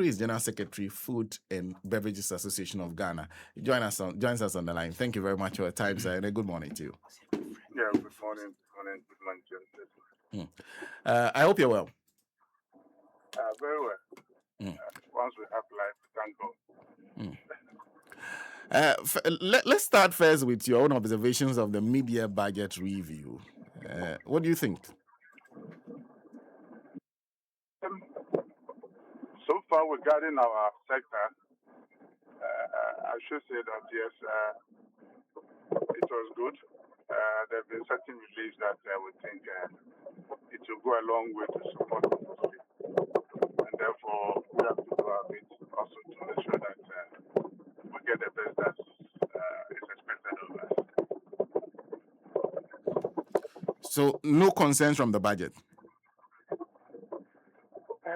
who is General Secretary, Food and Beverages Association of Ghana. Joins us on the line. Thank you very much for your time, sir, and a good morning to you. Yeah, good morning. Good morning, Joseph. I hope you're well. Very well. Once we have life, thank God. Let's start first with your own observations of the mid-year budget review. What do you think? So far, regarding our sector, I should say that yes, it was good. There have been certain reliefs that we think it will go a long way to support the industry. And therefore, we have to do our bit also to make sure that we get the best that is expected of us. So, no concerns from the budget?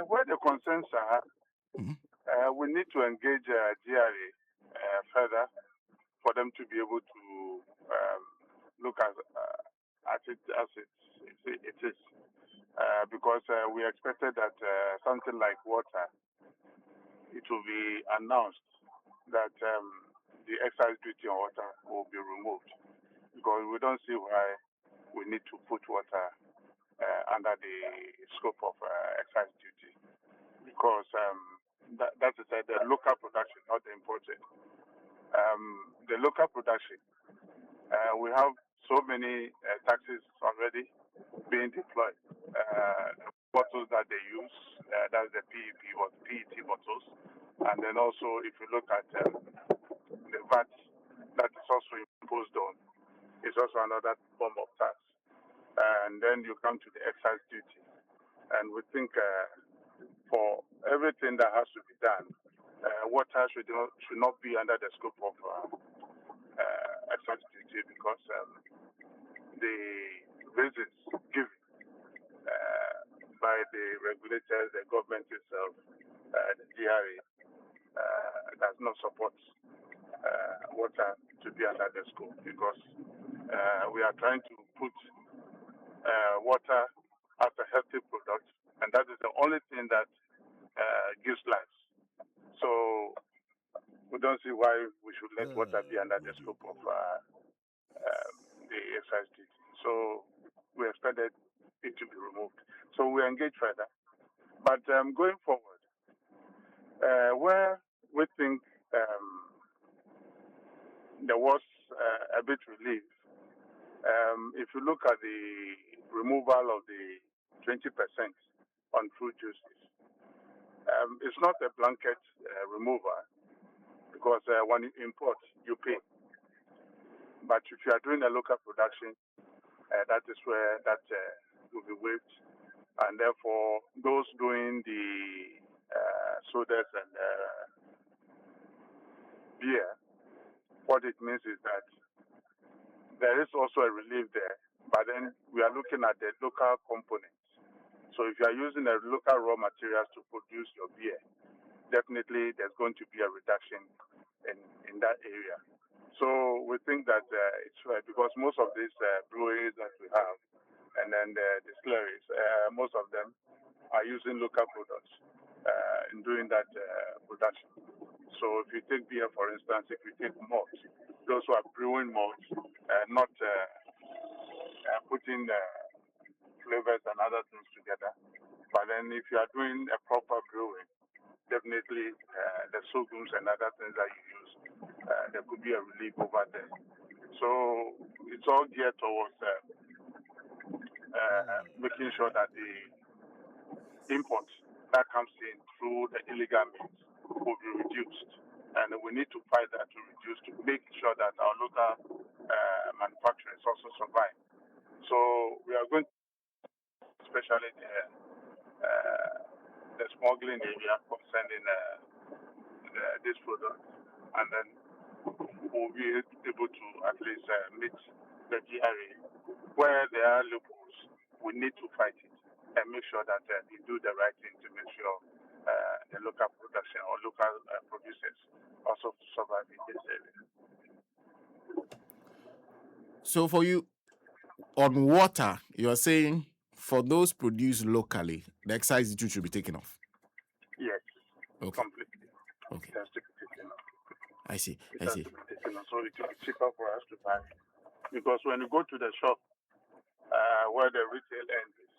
Where the concerns are, we need to engage GRA further for them to be able to look at it as it is. Because we expected that something like water, it will be announced that the excise duty on water will be removed. Because we don't see why we need to put water under the scope of excise duty. Because that is the local production, not the imported. The local production, we have so many taxes already being deployed. Bottles that they use, that's the PET bottles. And then also, if you look at the VAT that is also imposed on, it's also another form of tax. And then you come to the excise duty. And we think for everything that has to be done, water should not be under the scope of excise duty because the reasons given by the regulators, the government itself, the GRA, does not support water to be under the scope because we are trying to put water as a healthy product, and that is the only thing that gives life. So we don't see why we should let water be under the scope of the excise duty. So we expected it to be removed. So we engage further. But going forward, where we think there was a bit relief, if you look at the removal of the 20% on fruit juices, it's not a blanket removal because when you import, you pay. But if you are doing a local production, that is where that will be waived. And therefore, those doing the sodas and beer, what it means is that there is also a relief there, but then we are looking at the local components. So if you are using the local raw materials to produce your beer, definitely there's going to be a reduction in that area. So we think that it's fair because most of these breweries that we have and then the distilleries, most of them are using local products in doing that production. So if you take beer, for instance, if you take malt, those who are brewing malt, not putting flavors and other things together. But then if you are doing a proper brewing, definitely the sorghums and other things that you use, there could be a relief over there. So it's all geared towards making sure that the import that comes in through the illegal means will be reduced. And we need to fight that to reduce, to make sure that our local manufacturers also survive. So we are going to, especially the smuggling area concerning this product, and then we'll be able to at least meet the GRA. Where there are loopholes, we need to fight it and make sure that we do the right thing to make sure the local production or local producers also survive in this area. So for you, on water, you're saying for those produced locally, the excise duty should be taken off? Yes. Okay. completely. Okay. It has to be taken off. I see. It I has see. to be taken off. So it will be cheaper for us to buy. Because when you go to the shop where the retail end is,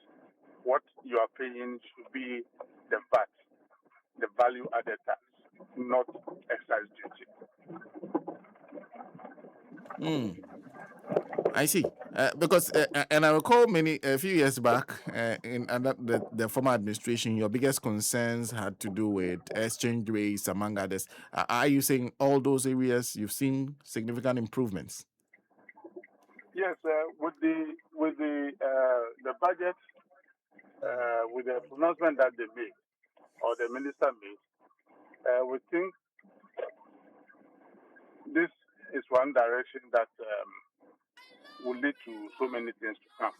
what you are paying should be the VAT, the value added tax, not excise duty. I see. Because and I recall a few years back in under the former administration, your biggest concerns had to do with exchange rates, among others. Are you saying all those areas you've seen significant improvements? Yes, with the budget, with the pronouncement that they made or the minister made, we think this is one direction that will lead to so many things to come,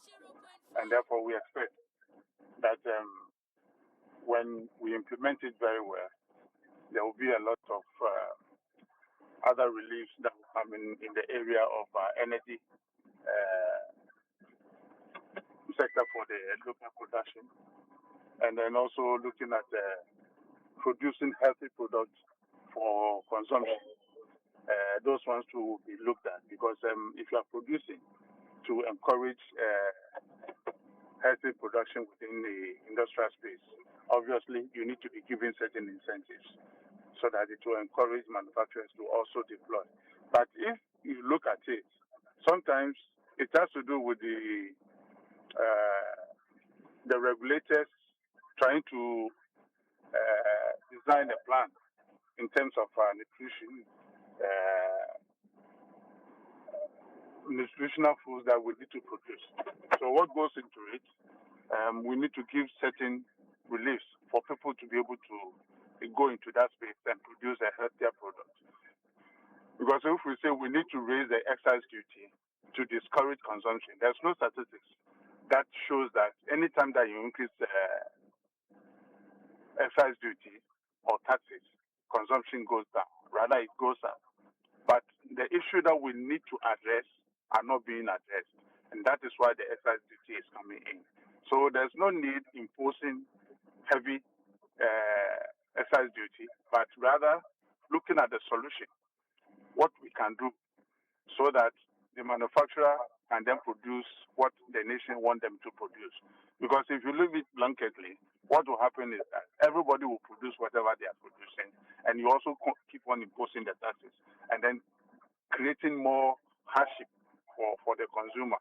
and therefore we expect that when we implement it very well, there will be a lot of other reliefs that will come in the area of energy sector for the local production, and then also looking at producing healthy products for consumption. Those ones too will be looked at because if you are producing to encourage healthy production within the industrial space, obviously you need to be giving certain incentives so that it will encourage manufacturers to also deploy. But if you look at it, sometimes it has to do with the regulators trying to design a plan in terms of nutrition, nutritional foods that we need to produce. So what goes into it? We need to give certain reliefs for people to be able to go into that space and produce a healthier product. Because if we say we need to raise the excise duty to discourage consumption, there's no statistics that shows that anytime that you increase excise duty or taxes, consumption goes down. Rather, it goes up. But the issue that we need to address are not being addressed. And that is why the excise duty is coming in. So there's no need imposing heavy excise duty, but rather looking at the solution, what we can do so that the manufacturer can then produce what the nation want them to produce. Because if you leave it blanketly, what will happen is that everybody will produce whatever they are producing, and you also keep on imposing the taxes, and then creating more hardship for the consumer.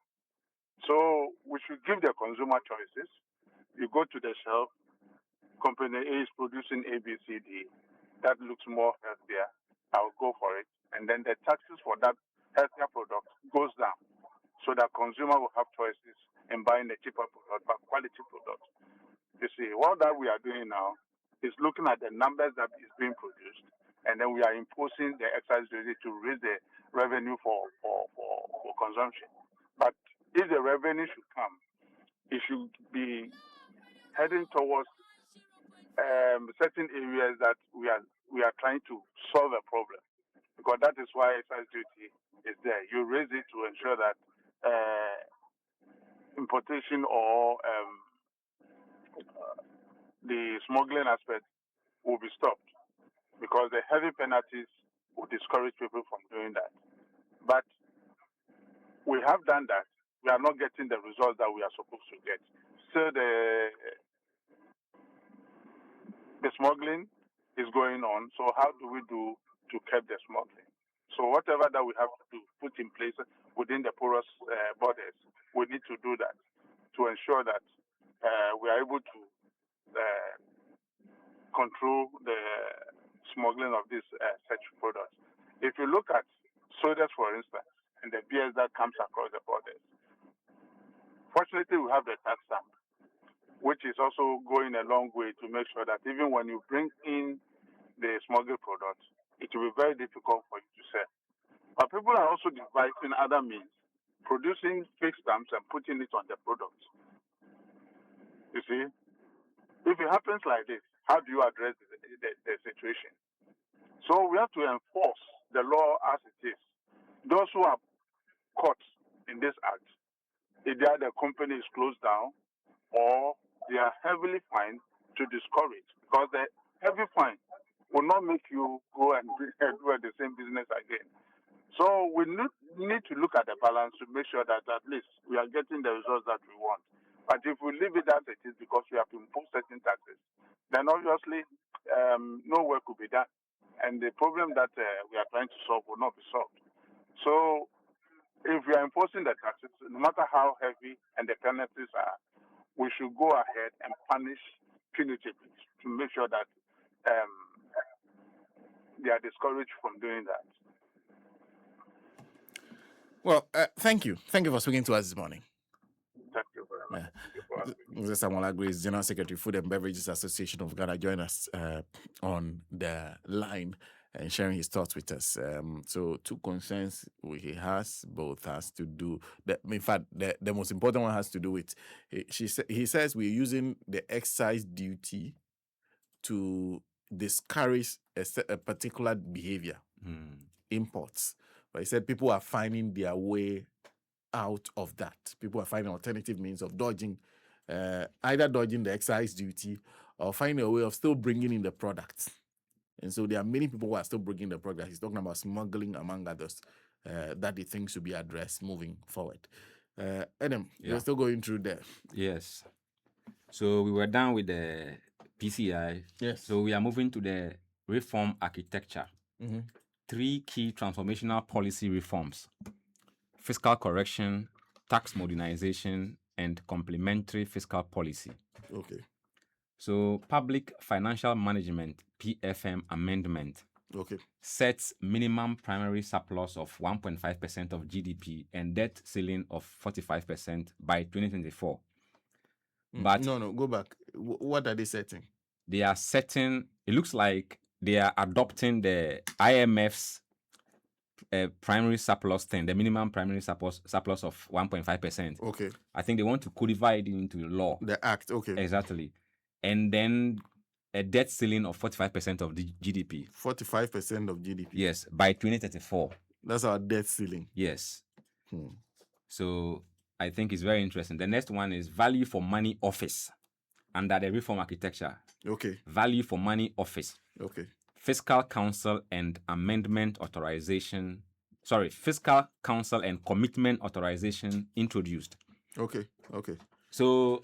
So we should give the consumer choices. You go to the shelf, company A is producing A, B, C, D. That looks more healthier. I'll go for it. And then the taxes for that healthier product goes down so that consumer will have choices in buying a cheaper product, but quality product. You see, what that we are doing now is looking at the numbers that is being produced, and then we are imposing the excise duty to raise the revenue for consumption. But if the revenue should come, it should be heading towards certain areas that we are trying to solve a problem, because that is why excise duty is there. You raise it to ensure that importation or the smuggling aspect will be stopped, because the heavy penalties will discourage people from doing that. But we have done that. We are not getting the results that we are supposed to get. So the smuggling is going on. So how do we do to curb the smuggling? So whatever that we have to do, put in place within the porous borders, we need to do that to ensure that we are able to control the smuggling of these such products. If you look at sodas, for instance, and the beers that comes across the borders, fortunately we have the tax stamp, which is also going a long way to make sure that even when you bring in the smuggled products, it will be very difficult for you to sell. But people are also devising other means, producing fake stamps and putting it on the product. You see, if it happens like this, how do you address the situation? So we have to enforce the law as it is. Those who are caught in this act, either the company is closed down or they are heavily fined to discourage, because the heavy fine will not make you go and do the same business again. So we need to look at the balance to make sure that at least we are getting the results that we want. But if we leave it as it is because we have imposed certain taxes, then obviously no work will be done. And the problem that we are trying to solve will not be solved. So if we are imposing the taxes, no matter how heavy and the penalties are, we should go ahead and punish punitively to make sure that they are discouraged from doing that. Well, thank you. Thank you for speaking to us this morning. Thank you very much. Mr. Samuel Aggrey is General Secretary, Food and Beverages Association of Ghana, join us on the line and sharing his thoughts with us. So, two concerns he has, both has to do. In fact, the most important one has to do with. He says we're using the excise duty to discourage a particular behavior, imports. But he said people are finding their way out of that. People are finding alternative means of dodging, either dodging the excise duty or finding a way of still bringing in the products. And so there are many people who are still bringing the product. He's talking about smuggling, among others, that he thinks should be addressed moving forward. Adam, you're still going through there. Yes. So we were done with the PCI. Yes. So we are moving to the reform architecture. 3 key transformational policy reforms: fiscal correction, tax modernization, and complementary fiscal policy. Okay. So public financial management, PFM amendment, sets minimum primary surplus of 1.5% of GDP and debt ceiling of 45% by 2024. But no, go back. What are they setting? They are setting, it looks like they are adopting the IMF's primary surplus thing, the minimum primary surplus of 1.5%. Okay. I think they want to codify it into law. The act, okay. Exactly. And then a debt ceiling of 45% of the GDP. 45% of GDP? Yes, by 2034. That's our debt ceiling? Yes. So I think it's very interesting. The next one is value for money office under the reform architecture. Okay. Value for money office. Okay. Fiscal council and amendment authorization. Sorry, fiscal council and commitment authorization introduced. Okay. Okay. So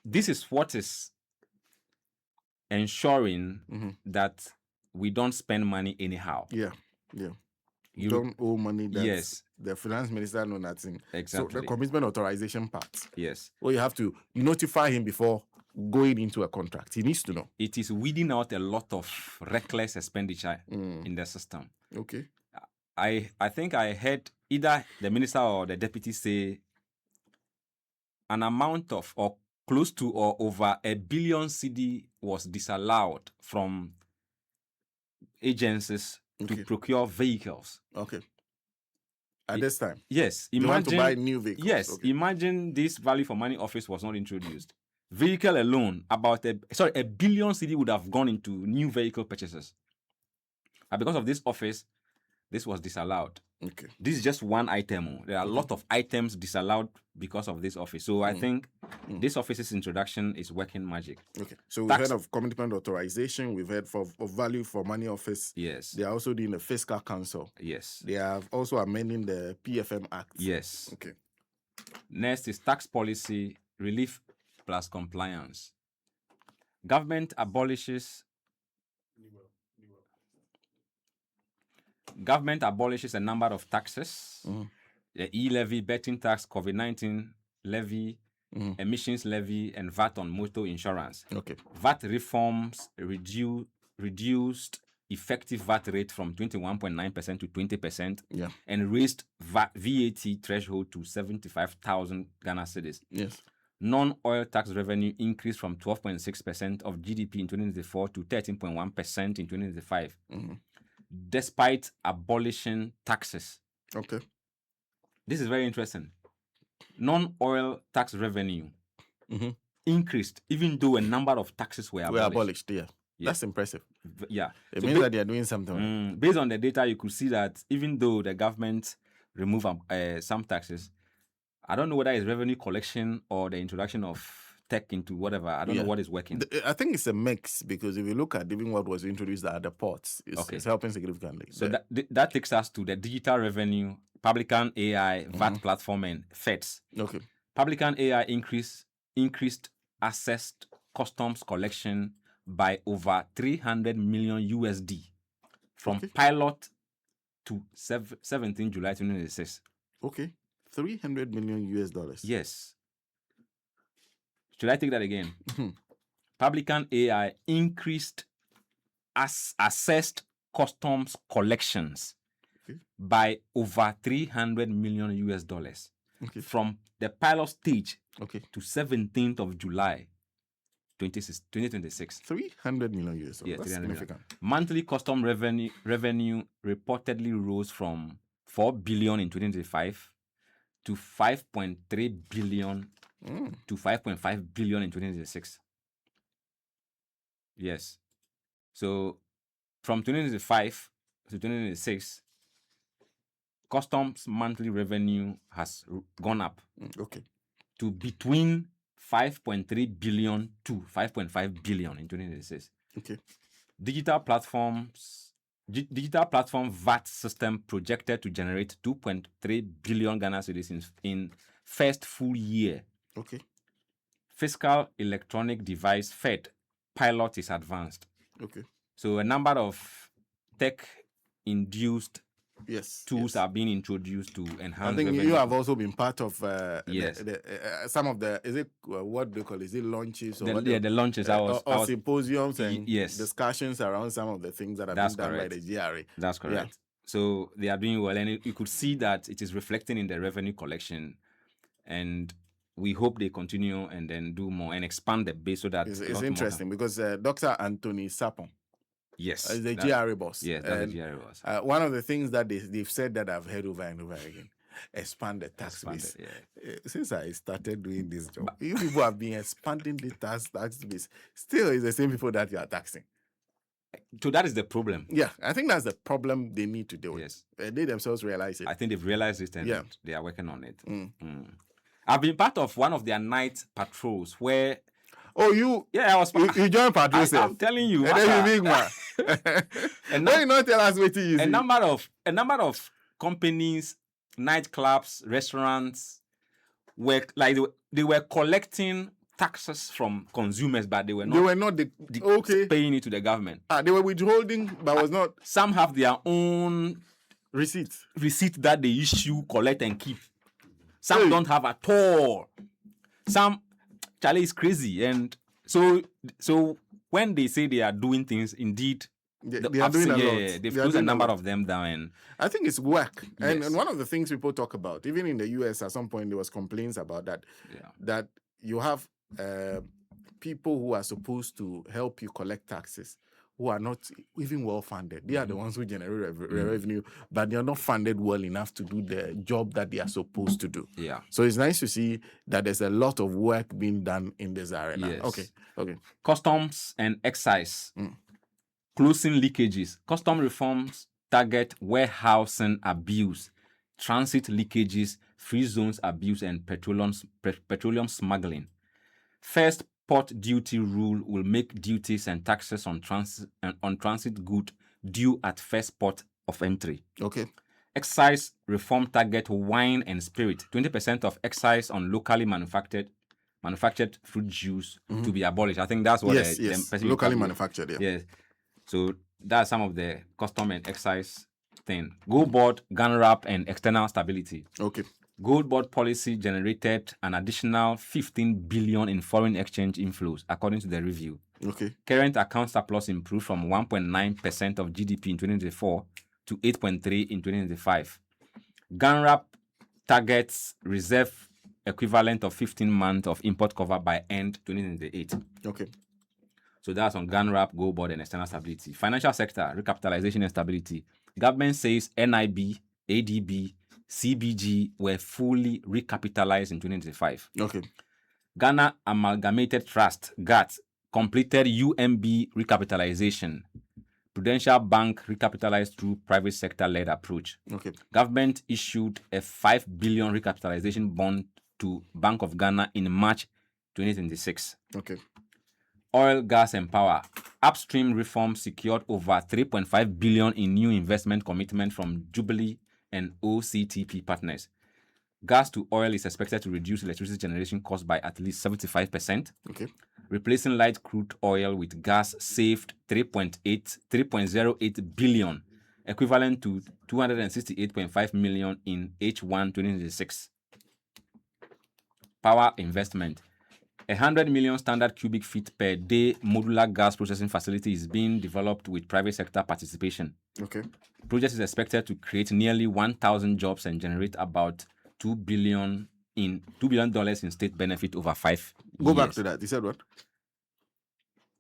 this is what is ensuring that we don't spend money anyhow. Yeah. Yeah. You don't owe money that yes. the finance minister knows nothing. Exactly. So the commitment authorization part. Yes. Well, you have to notify him before going into a contract. He needs to know. It is weeding out a lot of reckless expenditure in the system. Okay. I think I heard either the minister or the deputy say an amount of or close to or over $1 billion cedi was disallowed from agencies to procure vehicles. Okay. At this time? Yes. Imagine, they want to buy new vehicles. Yes. Okay. Imagine this value for money office was not introduced. Vehicle alone, about $1 billion cedi would have gone into new vehicle purchases. And because of this office, this was disallowed. Okay. This is just one item. There are a lot of items disallowed because of this office. So I think this office's introduction is working magic. Okay. So we've heard of commitment authorization. We've heard of value for money office. Yes. They are also doing the fiscal council. Yes. They are also amending the PFM Act. Yes. Okay. Next is tax policy, relief plus compliance. Government abolishes a number of taxes. The e-levy, betting tax, COVID-19 levy, emissions levy, and VAT on motor insurance. Okay. VAT reforms reduced effective VAT rate from 21.9% to 20%. Yeah. And raised VAT threshold to 75,000 Ghana cedis. Yes. Non-oil tax revenue increased from 12.6% of GDP in 2024 to 13.1% in 2025. Despite abolishing taxes. Okay. This is very interesting. Non-oil tax revenue increased, even though a number of taxes were abolished. Yeah. That's impressive. Yeah. It means that they are doing something. Based on the data, you could see that even though the government removed some taxes, I don't know whether it's revenue collection or the introduction of tech into whatever. I don't know what is working. I think it's a mix, because if you look at even what was introduced at the ports, it's helping significantly. So that takes us to the digital revenue, Publican AI, VAT platform, and FEDS. Okay. Publican AI increased assessed customs collection by over 300 million USD from pilot to 17 July 2026. Okay. 300 million US dollars. Yes. Should I take that again? Publican AI increased assessed customs collections by over 300 million US dollars from the pilot stage to 17th of July 2026. 300 million US dollars. That's significant. Monthly custom revenue reportedly rose from 4 billion in 2025 to 5.3 billion to 5.5 billion in 2026. Yes. So from 2025 to 2026, customs monthly revenue has gone up to between 5.3 billion to 5.5 billion in 2026. Digital platform VAT system projected to generate 2.3 billion Ghana cedis in first full year. Fiscal electronic device FED pilot is advanced. So a number of tech-induced tools are being introduced to enhance. I think revenue. You have also been part of some of the, is it what they call, is it launches? Or the launches. Or symposiums and discussions around some of the things that have been done by the GRA. That's correct. Yeah. So they are doing well, and you could see that it is reflecting in the revenue collection, and we hope they continue and then do more and expand the base so that it's interesting because Dr. Anthony Sapon, is the GRA boss. Yes, that's the GRA boss. One of the things that they've said that I've heard over and over again, expand the tax base. Since I started doing this job, you people have been expanding the tax base. Still, it's the same people that you are taxing. So that is the problem. Yeah, I think that's the problem they need to deal with. Yes. They themselves realize it. I think they've realized it and they are working on it. I've been part of one of their night patrols where... Oh, you? Yeah, I was... You joined patrols. I'm telling you. And then you big one. And now you not tell us what you use. A number of companies, nightclubs, restaurants, were like they were collecting taxes from consumers, but they were not paying it to the government. They were withholding, but was not. Some have their own receipt that they issue, collect, and keep. Some don't have at all. Some, Charlie, is crazy, and so when they say they are doing things, indeed. They are doing a lot. They've closed a number of them down. And I think it's work. Yes. And one of the things people talk about, even in the US, at some point there was complaints about that. That you have people who are supposed to help you collect taxes who are not even well funded. They are the ones who generate revenue, but they are not funded well enough to do the job that they are supposed to do. Yeah. So it's nice to see that there's a lot of work being done in this area. Yes. Okay. Customs and excise. Closing leakages. Custom reforms target warehousing abuse, transit leakages, free zones abuse, and petroleum smuggling. First port duty rule will make duties and taxes on transit good due at first port of entry. Excise reform target wine and spirit. 20% of excise on locally manufactured fruit juice to be abolished. I think that's what locally manufactured. Yes. So that's some of the custom and excise thing. Gold board, gun wrap, and external stability. Gold board policy generated an additional 15 billion in foreign exchange inflows, according to the review. Current account surplus improved from 1.9% of GDP in 2024 to 8.3% in 2025. Gun wrap targets reserve equivalent of 15 months of import cover by end 2028. So that's on gun wrap, gold board, and external stability. Financial sector, recapitalization and stability. Government says NIB, ADB, CBG were fully recapitalized in 2025. Ghana Amalgamated Trust, GATT, completed UMB recapitalization. Prudential Bank recapitalized through private sector-led approach. Government issued a 5 billion recapitalization bond to Bank of Ghana in March 2026. Okay. Oil, gas, and power. Upstream reform secured over $3.5 billion in new investment commitment from Jubilee and OCTP partners. Gas to oil is expected to reduce electricity generation costs by at least 75%. Okay. Replacing light crude oil with gas saved 3.08 billion, equivalent to 268.5 million in H1 2026. Power investment. 100 million standard cubic feet per day modular gas processing facility is being developed with private sector participation. Okay. Project is expected to create nearly 1,000 jobs and generate about $2 billion in state benefit over 5 years. Go back to that. You said what?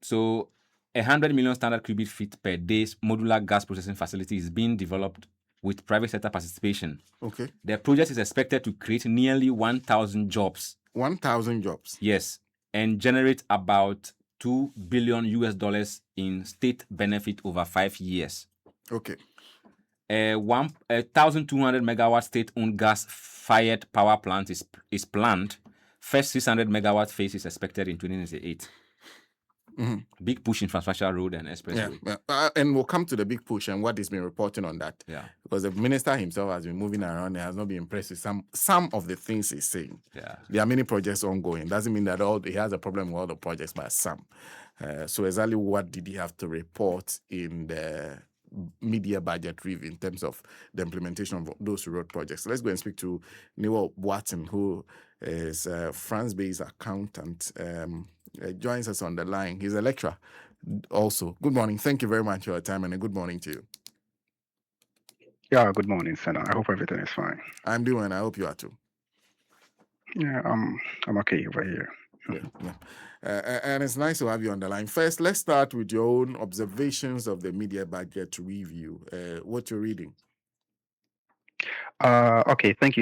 So 100 million standard cubic feet per day modular gas processing facility is being developed with private sector participation. Okay. The project is expected to create nearly 1,000 jobs. 1,000 jobs? Yes, and generate about $2 billion in state benefit over 5 years. Okay. A 1,200 megawatt state-owned gas-fired power plant is planned. First 600 megawatt phase is expected in 2028. Mm-hmm. Big push infrastructure, road and expressway. Yeah. And we'll come to the big push and what he's been reporting on that. Yeah. Because the minister himself has been moving around and has not been impressed with some of the things he's saying. Yeah. There are many projects ongoing. Doesn't mean that he has a problem with all the projects, but some. So exactly what did he have to report in the media budget review in terms of the implementation of those road projects? Let's go and speak to Newell Watson, who is a France-based accountant. Joins us on the line. He's a lecturer also. Good morning. Thank you very much for your time and a good morning to you. Yeah, good morning, Senna. I hope everything is fine. I'm doing. I hope you are too. Yeah, I'm okay over here. Yeah. And it's nice to have you on the line. First, let's start with your own observations of the media budget review. What you're reading. Okay, thank you